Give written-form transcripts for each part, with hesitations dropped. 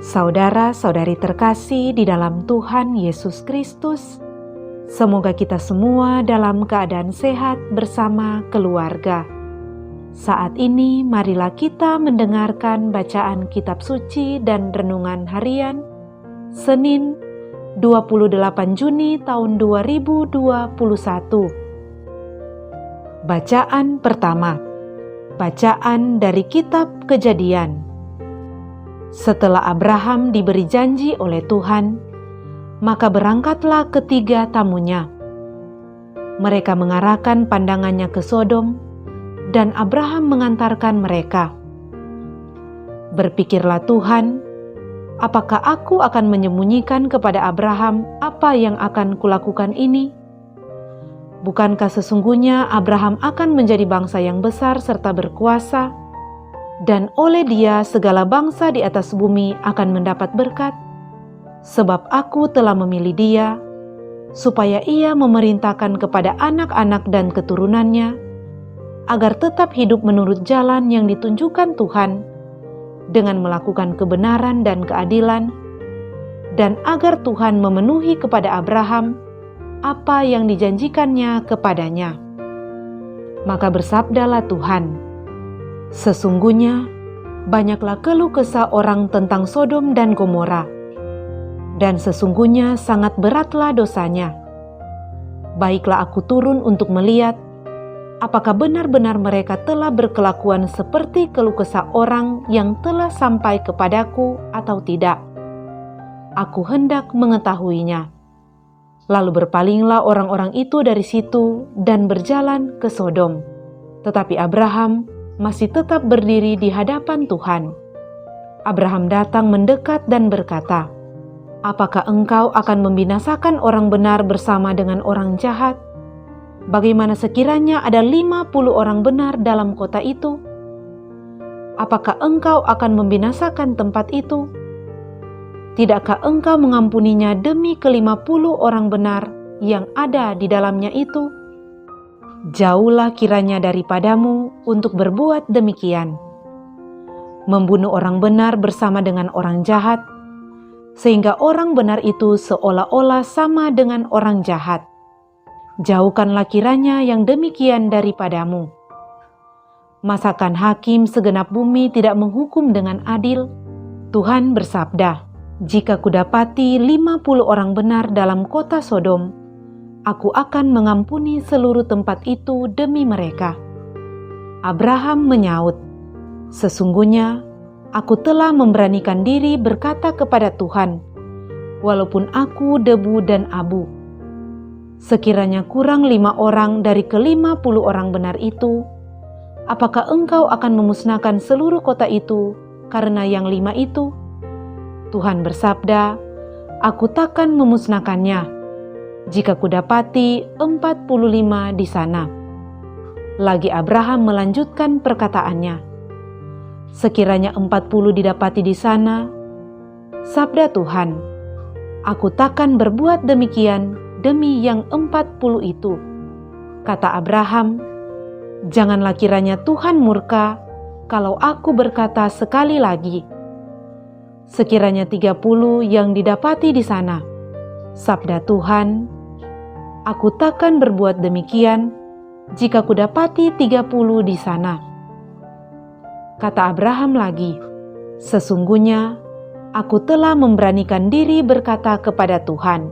Saudara-saudari terkasih di dalam Tuhan Yesus Kristus, semoga kita semua dalam keadaan sehat bersama keluarga. Saat ini marilah kita mendengarkan bacaan kitab suci dan renungan harian Senin 28 Juni tahun 2021. Bacaan pertama. Bacaan dari kitab Kejadian. Setelah Abraham diberi janji oleh Tuhan, maka berangkatlah ketiga tamunya. Mereka mengarahkan pandangannya ke Sodom, dan Abraham mengantarkan mereka. Berpikirlah Tuhan, apakah aku akan menyembunyikan kepada Abraham apa yang akan kulakukan ini? Bukankah sesungguhnya Abraham akan menjadi bangsa yang besar serta berkuasa, dan oleh dia segala bangsa di atas bumi akan mendapat berkat? Sebab aku telah memilih dia, supaya ia memerintahkan kepada anak-anak dan keturunannya, agar tetap hidup menurut jalan yang ditunjukkan Tuhan, dengan melakukan kebenaran dan keadilan, dan agar Tuhan memenuhi kepada Abraham apa yang dijanjikannya kepadanya. Maka bersabdalah Tuhan, sesungguhnya banyaklah keluh kesah orang tentang Sodom dan Gomora, dan sesungguhnya sangat beratlah dosanya. Baiklah aku turun untuk melihat apakah benar-benar mereka telah berkelakuan seperti keluh kesah orang yang telah sampai kepadaku atau tidak. Aku hendak mengetahuinya. Lalu berpalinglah orang-orang itu dari situ dan berjalan ke Sodom. Tetapi Abraham masih tetap berdiri di hadapan Tuhan. Abraham datang mendekat dan berkata, "Apakah engkau akan membinasakan orang benar bersama dengan orang jahat? Bagaimana sekiranya ada 50 orang benar dalam kota itu? Apakah engkau akan membinasakan tempat itu? Tidakkah engkau mengampuninya demi ke-50 orang benar yang ada di dalamnya itu? Jauhlah kiranya daripadamu untuk berbuat demikian, membunuh orang benar bersama dengan orang jahat, sehingga orang benar itu seolah-olah sama dengan orang jahat. Jauhkanlah kiranya yang demikian daripadamu. Masakan hakim segenap bumi tidak menghukum dengan adil? Tuhan bersabda, jika kudapati 50 orang benar dalam kota Sodom, aku akan mengampuni seluruh tempat itu demi mereka." Abraham menyaut, "Sesungguhnya aku telah memberanikan diri berkata kepada Tuhan, walaupun aku debu dan abu. Sekiranya kurang 5 orang dari ke-50 orang benar itu, apakah engkau akan memusnahkan seluruh kota itu karena yang 5 itu?" Tuhan bersabda, "Aku takkan memusnahkannya, jika kudapati 45 di sana." Lagi Abraham melanjutkan perkataannya, "Sekiranya 40 didapati di sana," sabda Tuhan, "aku takkan berbuat demikian demi yang 40 itu." Kata Abraham, "Janganlah kiranya Tuhan murka kalau aku berkata sekali lagi, sekiranya 30 yang didapati di sana." Sabda Tuhan, "Aku takkan berbuat demikian jika kudapati 30 di sana." Kata Abraham lagi, "Sesungguhnya aku telah memberanikan diri berkata kepada Tuhan,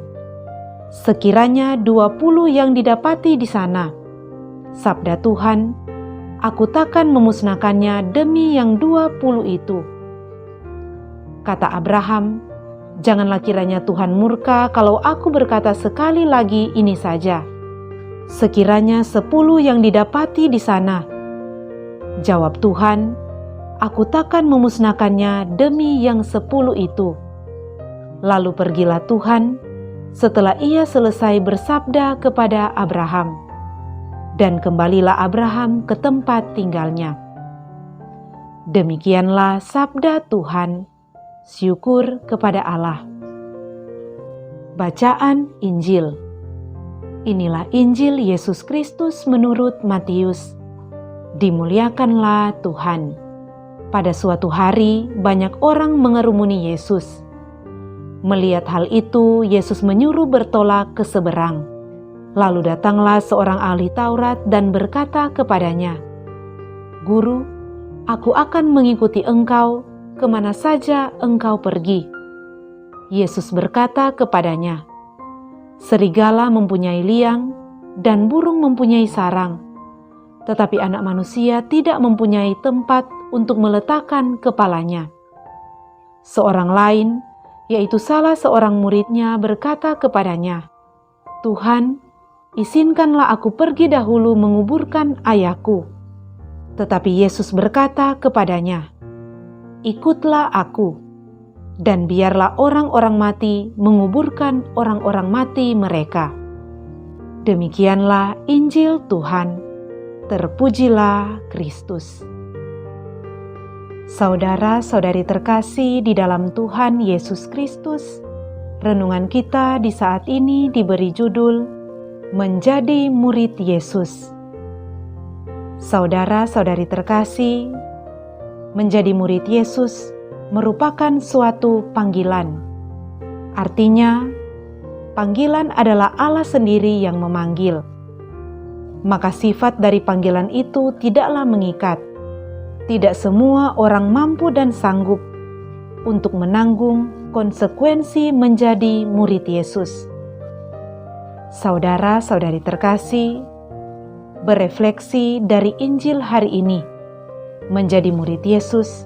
sekiranya 20 yang didapati di sana." Sabda Tuhan, "Aku takkan memusnahkannya demi yang 20 itu." Kata Abraham, "Janganlah kiranya Tuhan murka kalau aku berkata sekali lagi ini saja, sekiranya 10 yang didapati di sana." Jawab Tuhan, "Aku takkan memusnahkannya demi yang 10 itu." Lalu pergilah Tuhan setelah ia selesai bersabda kepada Abraham, dan kembalilah Abraham ke tempat tinggalnya. Demikianlah sabda Tuhan. Syukur kepada Allah. Bacaan Injil. Inilah Injil Yesus Kristus menurut Matius. Dimuliakanlah Tuhan. Pada suatu hari, banyak orang mengerumuni Yesus. Melihat hal itu, Yesus menyuruh bertolak ke seberang. Lalu datanglah seorang ahli Taurat dan berkata kepadanya, "Guru, aku akan mengikuti engkau kemana saja engkau pergi." Yesus berkata kepadanya, "Serigala mempunyai liang dan burung mempunyai sarang, tetapi Anak Manusia tidak mempunyai tempat untuk meletakkan kepalanya." Seorang lain, yaitu salah seorang muridnya, berkata kepadanya, "Tuhan, izinkanlah aku pergi dahulu menguburkan ayahku." Tetapi Yesus berkata kepadanya, "Ikutlah aku, dan biarlah orang-orang mati menguburkan orang-orang mati mereka." Demikianlah Injil Tuhan. Terpujilah Kristus. Saudara-saudari terkasih di dalam Tuhan Yesus Kristus, renungan kita di saat ini diberi judul Menjadi Murid Yesus. Saudara-saudari terkasih, menjadi murid Yesus merupakan suatu panggilan. Artinya, panggilan adalah Allah sendiri yang memanggil. Maka sifat dari panggilan itu tidaklah mengikat. Tidak semua orang mampu dan sanggup untuk menanggung konsekuensi menjadi murid Yesus. Saudara-saudari terkasih, berefleksi dari Injil hari ini, menjadi murid Yesus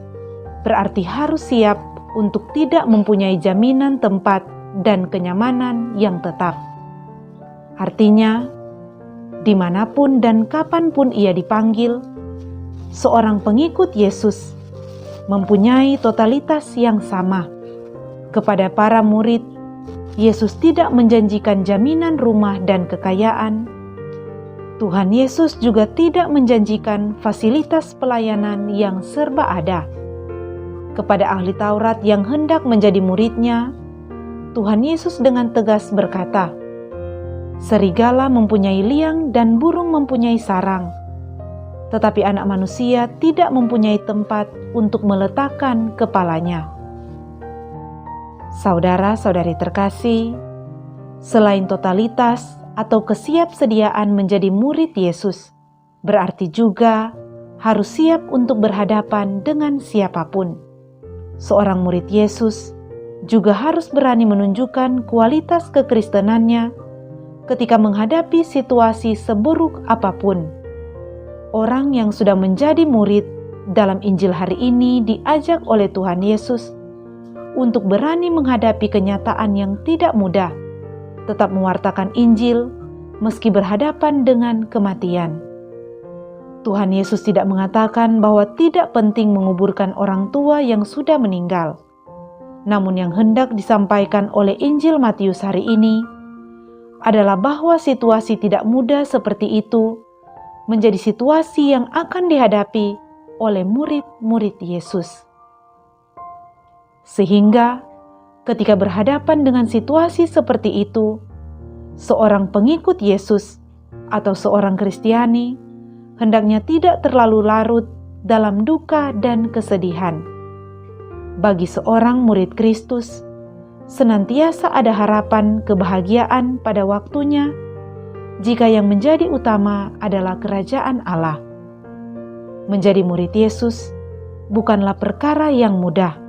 berarti harus siap untuk tidak mempunyai jaminan tempat dan kenyamanan yang tetap. Artinya, dimanapun dan kapanpun ia dipanggil, seorang pengikut Yesus mempunyai totalitas yang sama. Kepada para murid, Yesus tidak menjanjikan jaminan rumah dan kekayaan. Tuhan Yesus juga tidak menjanjikan fasilitas pelayanan yang serba ada. Kepada ahli Taurat yang hendak menjadi muridnya, Tuhan Yesus dengan tegas berkata, "Serigala mempunyai liang dan burung mempunyai sarang, tetapi Anak Manusia tidak mempunyai tempat untuk meletakkan kepalanya." Saudara-saudari terkasih, selain totalitas atau kesiapsediaan menjadi murid Yesus, berarti juga harus siap untuk berhadapan dengan siapapun. Seorang murid Yesus juga harus berani menunjukkan kualitas kekristenannya ketika menghadapi situasi seburuk apapun. Orang yang sudah menjadi murid dalam Injil hari ini diajak oleh Tuhan Yesus untuk berani menghadapi kenyataan yang tidak mudah, tetap mewartakan Injil meski berhadapan dengan kematian. Tuhan Yesus tidak mengatakan bahwa tidak penting menguburkan orang tua yang sudah meninggal. Namun yang hendak disampaikan oleh Injil Matius hari ini adalah bahwa situasi tidak mudah seperti itu menjadi situasi yang akan dihadapi oleh murid-murid Yesus. Sehingga ketika berhadapan dengan situasi seperti itu, seorang pengikut Yesus atau seorang Kristiani hendaknya tidak terlalu larut dalam duka dan kesedihan. Bagi seorang murid Kristus, senantiasa ada harapan kebahagiaan pada waktunya jika yang menjadi utama adalah kerajaan Allah. Menjadi murid Yesus bukanlah perkara yang mudah,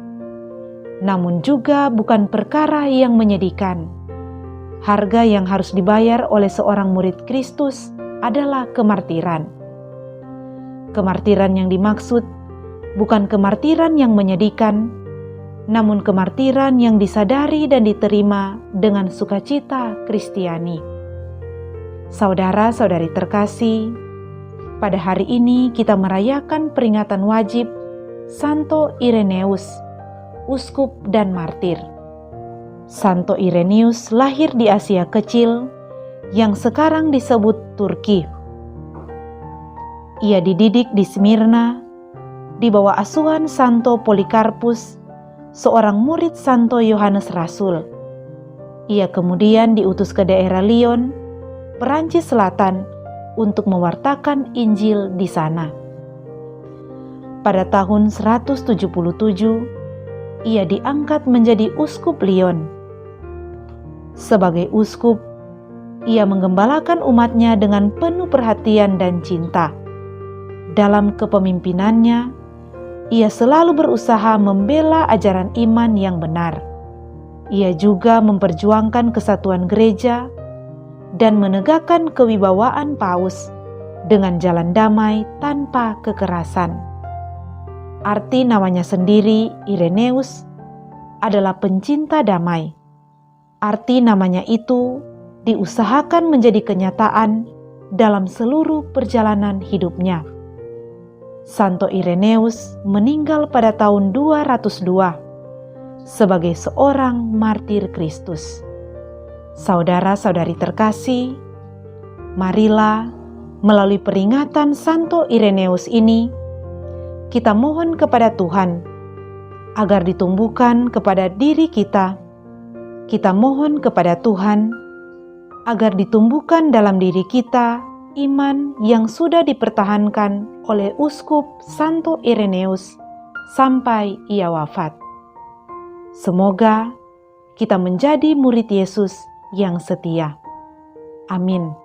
namun juga bukan perkara yang menyedihkan. Harga yang harus dibayar oleh seorang murid Kristus adalah kemartiran. Kemartiran yang dimaksud bukan kemartiran yang menyedihkan, namun kemartiran yang disadari dan diterima dengan sukacita Kristiani. Saudara-saudari terkasih, pada hari ini kita merayakan peringatan wajib Santo Ireneus, uskup dan martir. Santo Ireneus lahir di Asia Kecil yang sekarang disebut Turki. Ia dididik di Smyrna di bawah asuhan Santo Polikarpus, seorang murid Santo Yohanes Rasul. Ia kemudian diutus ke daerah Lyon, Perancis Selatan, untuk mewartakan Injil di sana. pada tahun 177, ia diangkat menjadi uskup Lyon. Sebagai uskup, ia menggembalakan umatnya dengan penuh perhatian dan cinta. Dalam kepemimpinannya, ia selalu berusaha membela ajaran iman yang benar. Ia juga memperjuangkan kesatuan gereja dan menegakkan kewibawaan paus dengan jalan damai tanpa kekerasan. Arti namanya sendiri, Irenaeus, adalah pencinta damai. Arti namanya itu diusahakan menjadi kenyataan dalam seluruh perjalanan hidupnya. Santo Irenaeus meninggal pada tahun 202 sebagai seorang martir Kristus. Saudara-saudari terkasih, marilah melalui peringatan Santo Irenaeus ini, kita mohon kepada Tuhan agar ditumbuhkan kepada diri kita. Kita mohon kepada Tuhan agar ditumbuhkan dalam diri kita iman yang sudah dipertahankan oleh Uskup Santo Irenaeus sampai ia wafat. Semoga kita menjadi murid Yesus yang setia. Amin.